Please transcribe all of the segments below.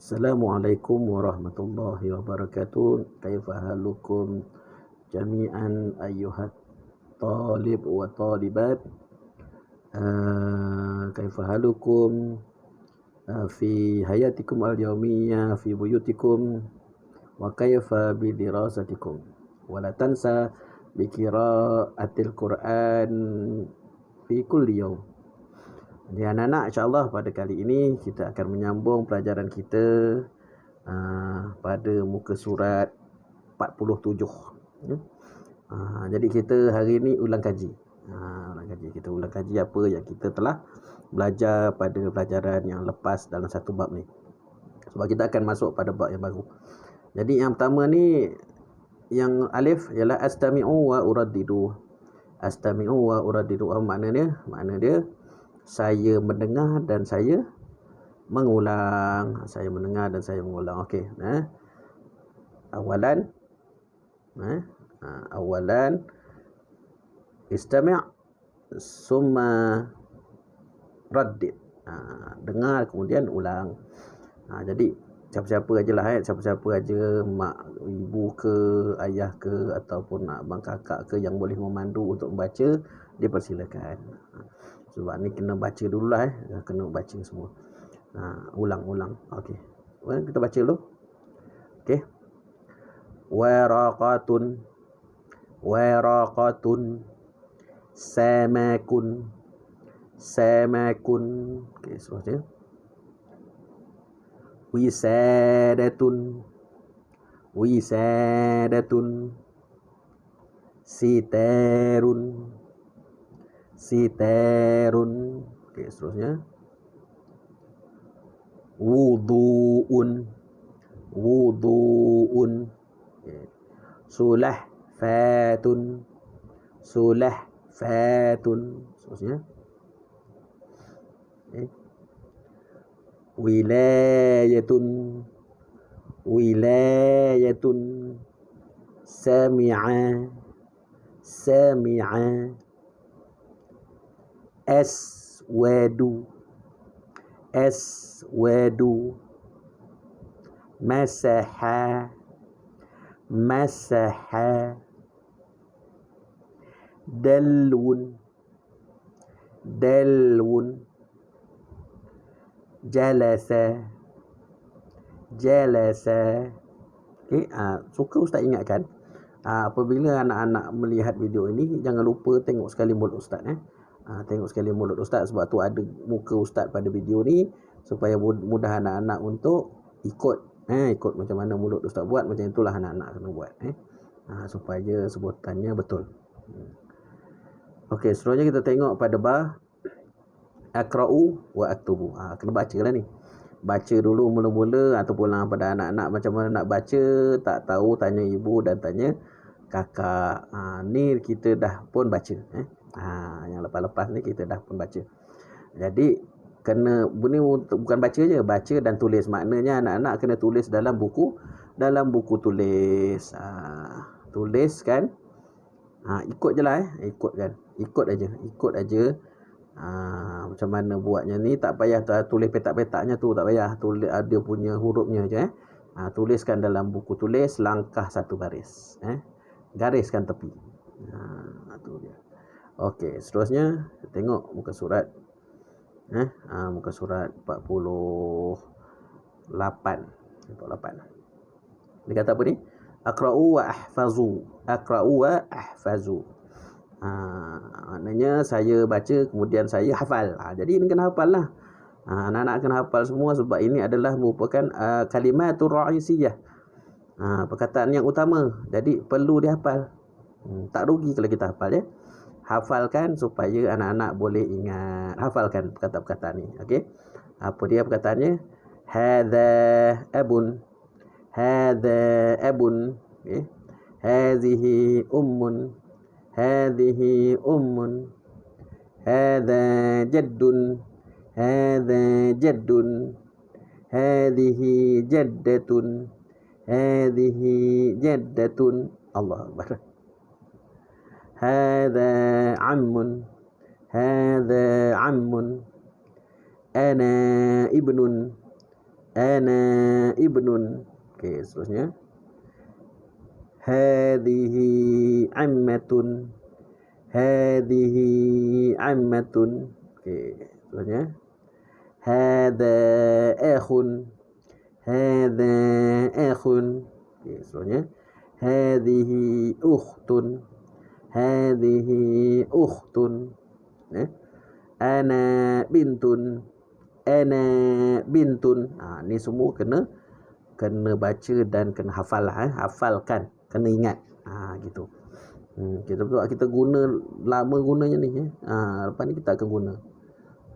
Assalamualaikum warahmatullahi wabarakatuh. Kaifa halukum jami'an ayyuhat talib wa talibat. Kaifa halukum fi hayatikum al-yawmiyah fi buyutikum wa kaifa bi dirasatikum. Wa la tansa bi qiraatil Qur'an fi kulli yawm. Jadi anak-anak, insyaAllah pada kali ini kita akan menyambung pelajaran kita pada muka surat 47. Jadi kita hari ini ulang kaji. Kita ulang kaji apa yang kita telah belajar pada pelajaran yang lepas dalam satu bab ni. Sebab kita akan masuk pada bab yang baru. Jadi yang pertama ni, yang alif ialah astami'u wa uraddidu. Astami'u wa uraddidu. Makna dia saya mendengar dan saya mengulang. Saya mendengar dan saya mengulang. Okey. Awalan istami' summa raddid. Dengar kemudian ulang. Jadi siapa-siapa ajalah, siapa-siapa aja, mak, ibu ke, ayah ke, ataupun abang kakak ke yang boleh memandu untuk membaca, dipersilakan. Sebab ni kena baca dululah, kena baca semua. Ulang-ulang. Okey. Kita baca dulu. Okey. Waraqatun samakun. Okey, seterusnya. Wisadatun Siterun. Okey, seterusnya. Wudu'un. Okay. Sulahfatun. Seterusnya. Okay. Wilayatun. Sami'a. Aswadu. Masaha. Dalwun. Jalasa. Okay, suka Ustaz ingatkan, apabila anak-anak melihat video ini, jangan lupa tengok sekali mulut Ustaz. Tengok sekali mulut Ustaz, sebab tu ada muka Ustaz pada video ni, supaya mudah anak-anak untuk ikut. Ikut macam mana mulut Ustaz buat, macam itulah anak-anak kena buat. Supaya sebutannya betul. Okey, seterusnya kita tengok pada akra'u wa aktubu. Kena baca lah ni. Baca dulu mula-mula, ataupun pada anak-anak macam mana nak baca, tak tahu, tanya ibu dan tanya kakak. Ni kita dah pun baca. Yang lepas-lepas ni kita dah pun baca. Jadi kena, ini bukan baca je, baca dan tulis. Maknanya anak-anak kena tulis dalam buku tulis. Tulis kan. Ikut je lah. Ikut aja. Macam mana buatnya ni, tak payah tulis petak-petaknya tu, tak payah tulis ada punya hurufnya je. Tuliskan dalam buku tulis, langkah satu baris. Gariskan tepi. Tu dia. Okey, seterusnya tengok muka surat. Muka surat 48. Dia kata apa ni? Aqra'u wa ahfazu. Maknanya saya baca kemudian saya hafal. Jadi ini kena hafal lah. Anak-anak kena hafal semua, sebab ini adalah merupakan kalimatur ra'isiyah. Perkataan yang utama. Jadi perlu dihafal. Tak rugi kalau kita hafal ya. Hafalkan supaya anak-anak boleh ingat. Hafalkan perkataan-perkataan ni. Okey. Apa dia perkataannya? Hadza abun. Okey. Hazihi ummun. Hadhihi ummun. Hadza jaddun. Hadhihi jaddatun. Allah Akbar. هذا عم أنا ابن ana ibnun. Okey, seterusnya hadhihi ammatun, hadhihi ammatun. Okey, seterusnya hadza akhun, hadza akhun. Okey, seterusnya hadhihi ukhtun, hadhihi ukhtun. Ana bintun, ana bintun. Ni semua kena baca dan kena hafal lah, hafalkan, kena ingat. Gitu. Kita betul kita guna lama gunanya ni. Lepas ni kita akan guna.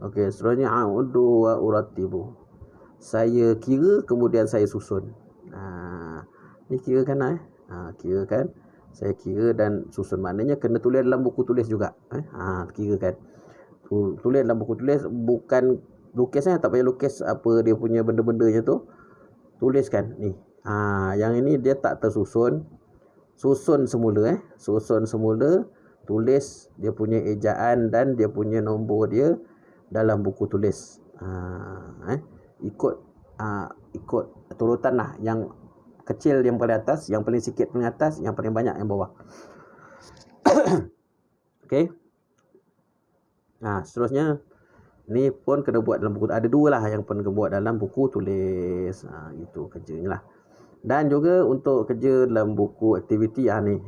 Okey, seterusnya a'udu wa urattibu. Saya kira kemudian saya susun. Ni kira kan kira kan. Saya kira dan susun, maknanya kena tulis dalam buku tulis juga. Kira kan. Tulis dalam buku tulis, bukan lukis tak payah lukis apa dia punya benda-bendanya tu. Tuliskan ni. Yang ini dia tak tersusun. Susun semula Susun semula, tulis dia punya ejaan dan dia punya nombor dia dalam buku tulis. Ikut ikut turutan lah. Yang kecil yang paling atas, yang paling sikit paling atas, yang paling banyak yang bawah. Okey. Seterusnya ni pun kena buat dalam buku. Ada dua lah yang pun kena buat dalam buku tulis. Itu kerjanya lah. Dan juga untuk kerja dalam buku aktiviti ni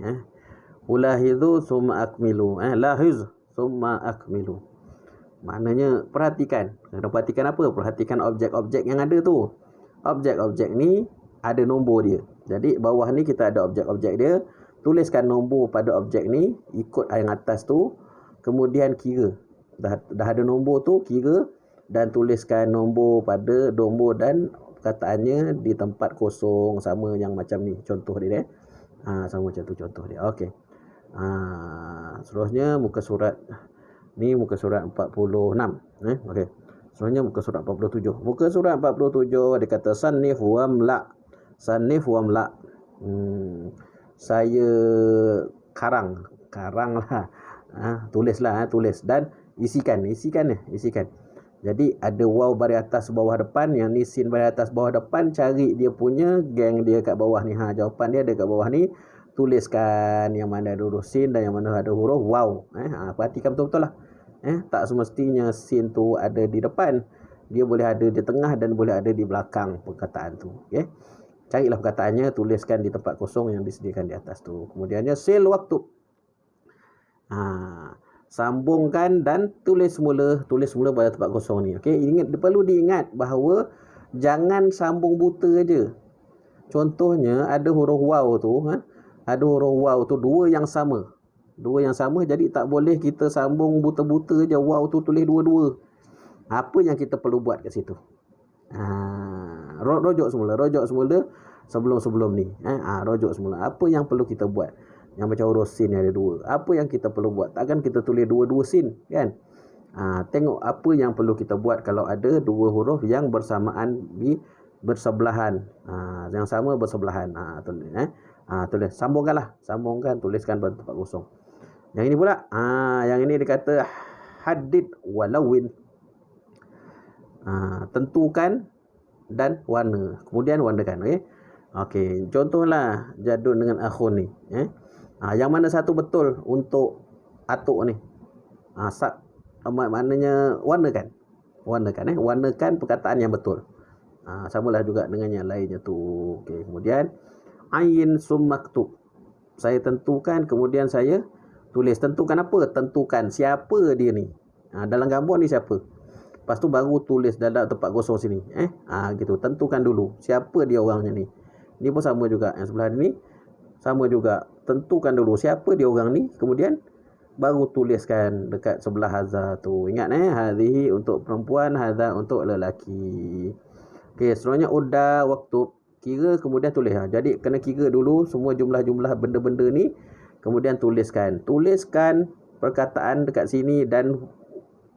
ulahizu summa akmilu. Lahiz summa akmilu. Maknanya perhatikan. Kena perhatikan apa? Perhatikan objek-objek yang ada tu. Objek-objek ni ada nombor dia. Jadi bawah ni kita ada objek-objek dia. Tuliskan nombor pada objek ni ikut yang atas tu. Kemudian kira. Dah ada nombor tu, kira dan tuliskan nombor pada nombor dan perkataannya di tempat kosong, sama yang macam ni contoh dia. Sama macam tu contoh dia. Okey. Seterusnya muka surat ni, muka surat 46. Okey. Seterusnya muka surat 47. Muka surat 47 dia kata sanif wamla. Sanif wamla. Saya karang lah. Tulislah, tulis dan isikan. Jadi ada waw baris atas bawah depan, yang ni sin baris atas bawah depan, cari dia punya geng dia kat bawah ni. Jawapan dia ada kat bawah ni. Tuliskan yang mana ada huruf sin dan yang mana ada huruf waw. Perhatikan betul-betul lah. Tak semestinya sin tu ada di depan. Dia boleh ada di tengah dan boleh ada di belakang perkataan tu. Okey. Carilah perkataannya, tuliskan di tempat kosong yang disediakan di atas tu. Kemudiannya sil waktu. Sambungkan dan tulis semula pada tempat kosong ni. Okey, perlu diingat bahawa jangan sambung buta aja. Contohnya ada huruf waw tu, ada huruf waw tu dua yang sama, jadi tak boleh kita sambung buta-buta aja. Waw tu tulis dua-dua. Apa yang kita perlu buat kat situ? Rojok semula sebelum ni. Rojok semula. Apa yang perlu kita buat? Yang macam huruf sin ada dua. Apa yang kita perlu buat? Takkan kita tulis dua-dua sin, kan? Tengok apa yang perlu kita buat kalau ada dua huruf yang bersamaan bersebelahan. Yang sama bersebelahan. Tulis. Sambungkan, tuliskan pada tempat kosong. Yang ini pula, yang ini dikata hadid walawin. Tentukan dan warna. Kemudian warnakan. Okey, contohlah Jadun dengan Akhun ni. Yang mana satu betul untuk atuk ni? Maknanya warnakan. Warnakan perkataan yang betul. Samalah juga dengan yang lainnya tu. Okey, kemudian ayin summaktub. Saya tentukan, kemudian saya tulis. Tentukan apa? Tentukan siapa dia ni. Dalam gambar ni siapa? Lepas tu baru tulis dalam tempat kosong sini. Gitu. Tentukan dulu siapa dia orangnya ni. Ni pun sama juga. Yang sebelah ni sama juga. Tentukan dulu siapa dia orang ni, kemudian baru tuliskan dekat sebelah hadza tu. Ingat hadhihi untuk perempuan, hadza untuk lelaki. Okey, seterusnya udda waktu. Kira kemudian tulis. Jadi kena kira dulu semua jumlah-jumlah benda-benda ni, kemudian tuliskan. Tuliskan perkataan dekat sini dan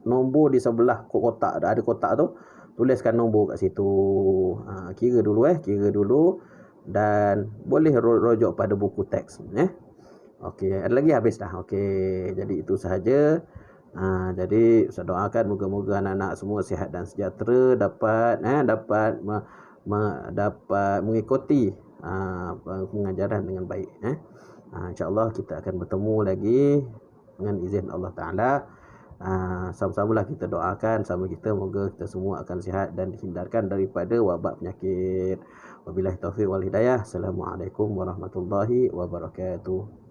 nombor di sebelah kotak. Ada kotak tu, tuliskan nombor kat situ. Kira dulu dan boleh rujuk pada buku teks. Okey, ada lagi habis dah. Okey, jadi itu sahaja. Jadi saya doakan moga-moga anak-anak semua sihat dan sejahtera, dapat dapat mengikuti pengajaran dengan baik. InsyaAllah kita akan bertemu lagi dengan izin Allah Ta'ala. Sama-samalah kita doakan sama kita, moga kita semua akan sihat dan dihindarkan daripada wabak penyakit. Wabillahi taufiq wal hidayah. Assalamualaikum warahmatullahi wabarakatuh.